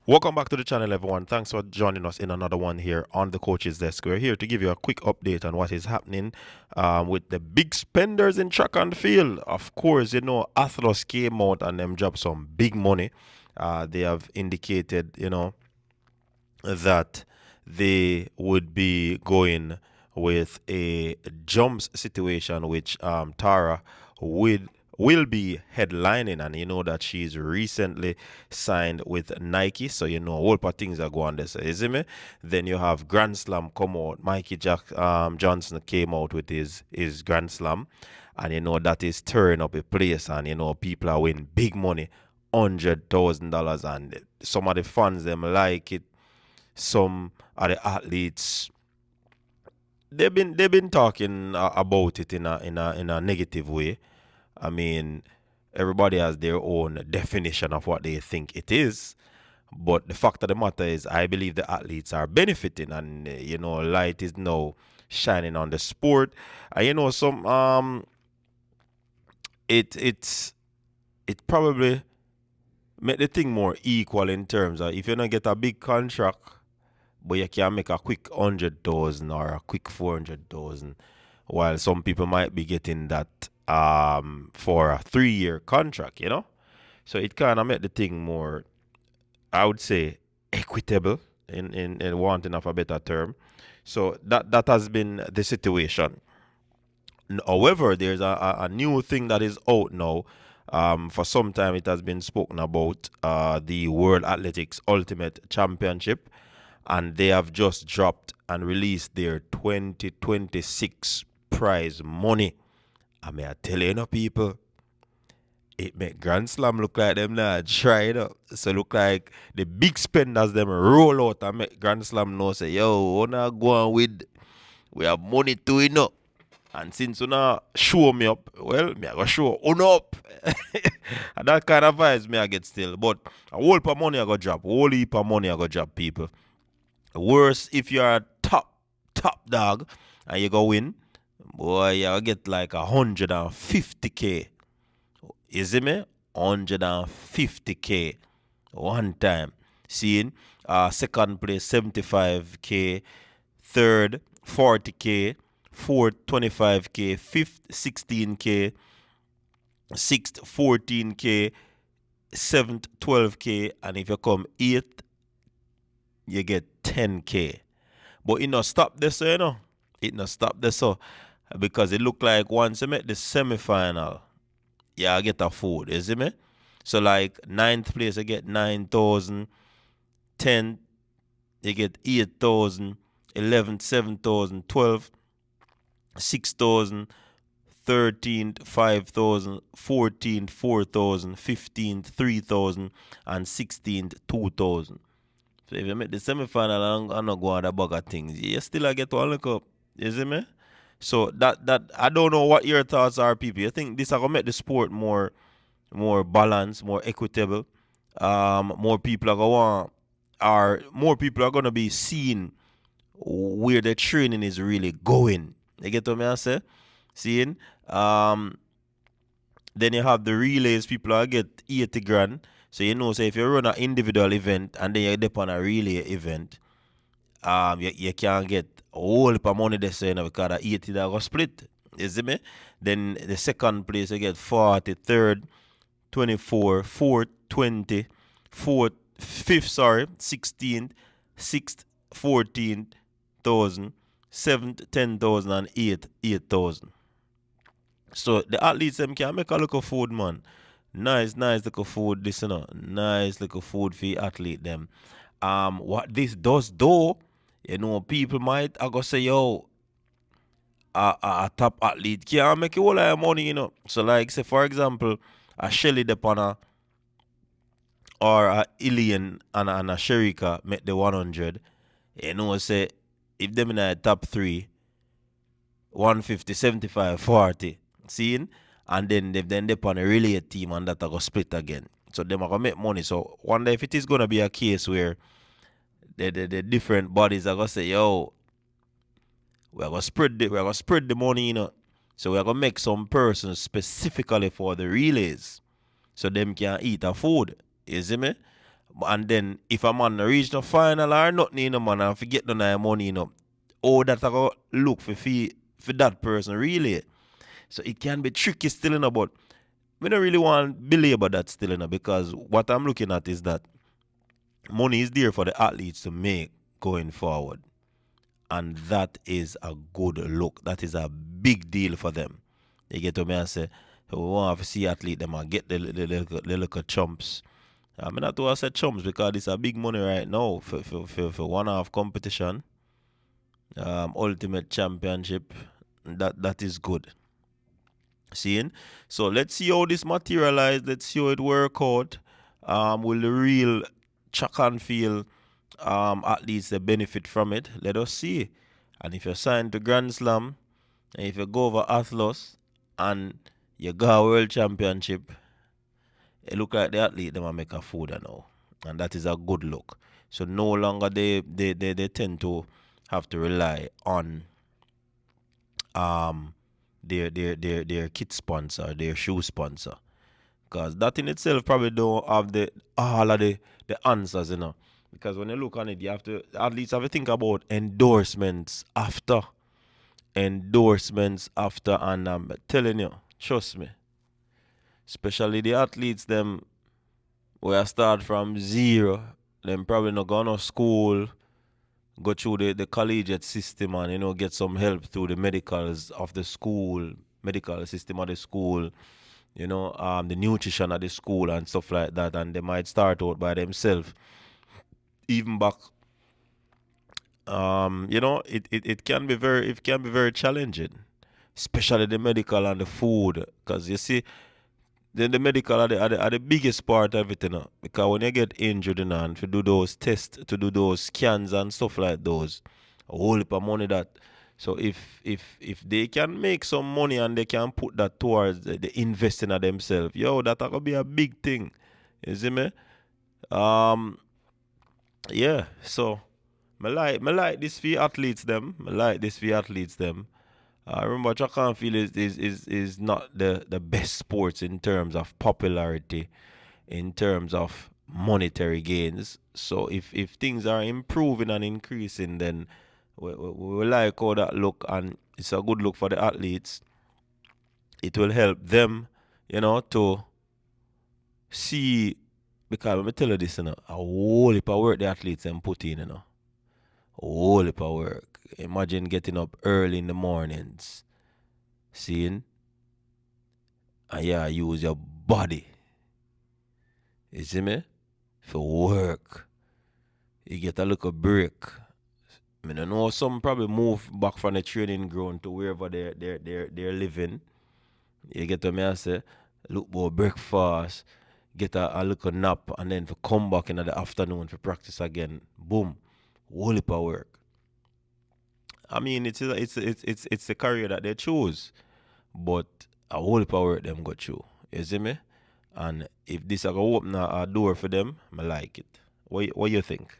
Welcome back to the channel, everyone. Thanks for joining us in another one here on the Coach's Desk. We're here to give you a quick update on what is happening with the big spenders in track and field. Of course, Adidas came out and them dropped some big money. They have indicated, that they would be going with a jumps situation, which Tara would will be headlining, and you know that she's recently signed with Nike, so a whole lot of things are going there. So you see me? Then you have Grand Slam come out. Mikey Johnson came out with his Grand Slam, and that is tearing up a place, and people are winning big money, $100,000, and some of the fans them like it. Some of the athletes they've been talking about it in a negative way. I mean, everybody has their own definition of what they think it is. But the fact of the matter is, I believe the athletes are benefiting, and light is now shining on the sport. And some it's it probably make the thing more equal in terms of if you don't get a big contract, but you can make a quick 100,000 or a quick 400,000, while some people might be getting that for a 3 year contract. So it kind of make the thing more, I would say, equitable in wanting of a better term. So that has been the situation. However, there's a new thing that is out now. For some time, it has been spoken about, the World Athletics Ultimate Championship, and they have just dropped and released their 2026 prize money. I mean, I tell you, people, it make Grand Slam look like them now try it up. So look like the big spenders them roll out and make Grand Slam know say, yo, we not going with, we have money to it up. And since you not show me up, well, me I go show on up. And that kind of vibes me I get still. But a whole heap of money I go drop. Whole heap of money I go drop, people. Worse if you're a top dog and you go win, boy, you get like 150K. You see me? 150K one time. Seeing second place 75K, third 40K, fourth 25K, fifth 16K, sixth 14K, seventh 12K, and if you come eighth, you get 10K. But it not stop this, It not stop this, because it look like once you make the semi-final, yeah, I get a food, you see me? So like ninth place, I get 9,000, 10th, you get 8,000, 11th, 7,000, 12th, 6,000, 13th, 5,000, 14th, 4,000, 15th, 3,000, and 16th, 2,000. So if you make the semi-final and not go on the bag of things, you still get one look up. You see me? So that I don't know what your thoughts are, people. You think this are gonna make the sport more balanced, more equitable? More people are gonna want, are more people are gonna be seeing where the training is really going. You get what I say? Seeing? Then you have the relays, people are get 80 grand. So say if you run an individual event and then you dip on a relay event, you can get a whole heap of money there, so because the 80 that go split. You see me? Then the second place you get 40, third 24, fourth 20, fourth, fifth, sorry, 16th, sixth 14,000, seventh 10,000, and eighth 8,000. So the athletes them can make a look of food, man. Nice little food, this nice little food for the athlete them. What this does though, people might I go say, yo, a top athlete can't make a whole lot of money. So like say for example, a Shelly Depana or a Ilian and a Sherika make the 100. Say if them in the top three, 150, 75, 40. Seeing? And then they on a relay team and that are going to split again. So them are going to make money. So wonder if it is going to be a case where the different bodies are going to say, yo, we're going to spread the money, So we're going to make some persons specifically for the relays. So them can eat a food. You see me? And then if a man reach the final or nothing, man, and forget none of money, oh, that I go look for that person, really. So it can be tricky still, but we don't really want to belabor that still, because what I'm looking at is that money is there for the athletes to make going forward. And that is a good look. That is a big deal for them. You get to me and say, we want to see athlete them and get the little chumps. I mean, not to say chumps because it's a big money right now for one half competition. Ultimate championship. That is good. Seeing? So let's see how this materialize. Let's see how it work out. Will the real track and field athletes they benefit from it? Let us see. And if you're signed to Grand Slam, and if you go over Atlas and you go a world championship, it look like the athlete them a make a food now. And that is a good look. So no longer they tend to have to rely on um their kit sponsor, their shoe sponsor. Because that in itself probably don't have all of the answers, Because when you look on it, you have to at least have to think about endorsements after. And I'm telling you, trust me. Especially the athletes them where I start from zero, them probably not go to school, go through the collegiate system and get some help through the medicals of the school, medical system of the school, the nutrition of the school and stuff like that, and they might start out by themselves. Even back, it can be very challenging, especially the medical and the food, because you see, then the medical are the biggest part of it, because when you get injured, and to do those tests, to do those scans and stuff like those, a whole heap of money that. So if they can make some money and they can put that towards the investing of themselves, that could be a big thing. You see me? Um, yeah. So me like this for athletes them. Me like this for athletes them. Remember, track and field is not the best sports in terms of popularity, in terms of monetary gains. So if things are improving and increasing, then we like how that look, and it's a good look for the athletes. It will help them, to see, because let me tell you this, a whole heap of work the athletes and put in, a whole heap of work. Imagine getting up early in the mornings, seeing, and yeah, use your body. You see me? For work. You get a little break. I mean, I know some probably move back from the training ground to wherever they're living. You get what me I say? Look for breakfast, get a little nap, and then for come back in the afternoon for practice again. Boom. Whole heap of work. I mean, it's a career that they choose, but a whole heap of work them go through. You see me? And if this are gonna open a door for them, I like it. What you think?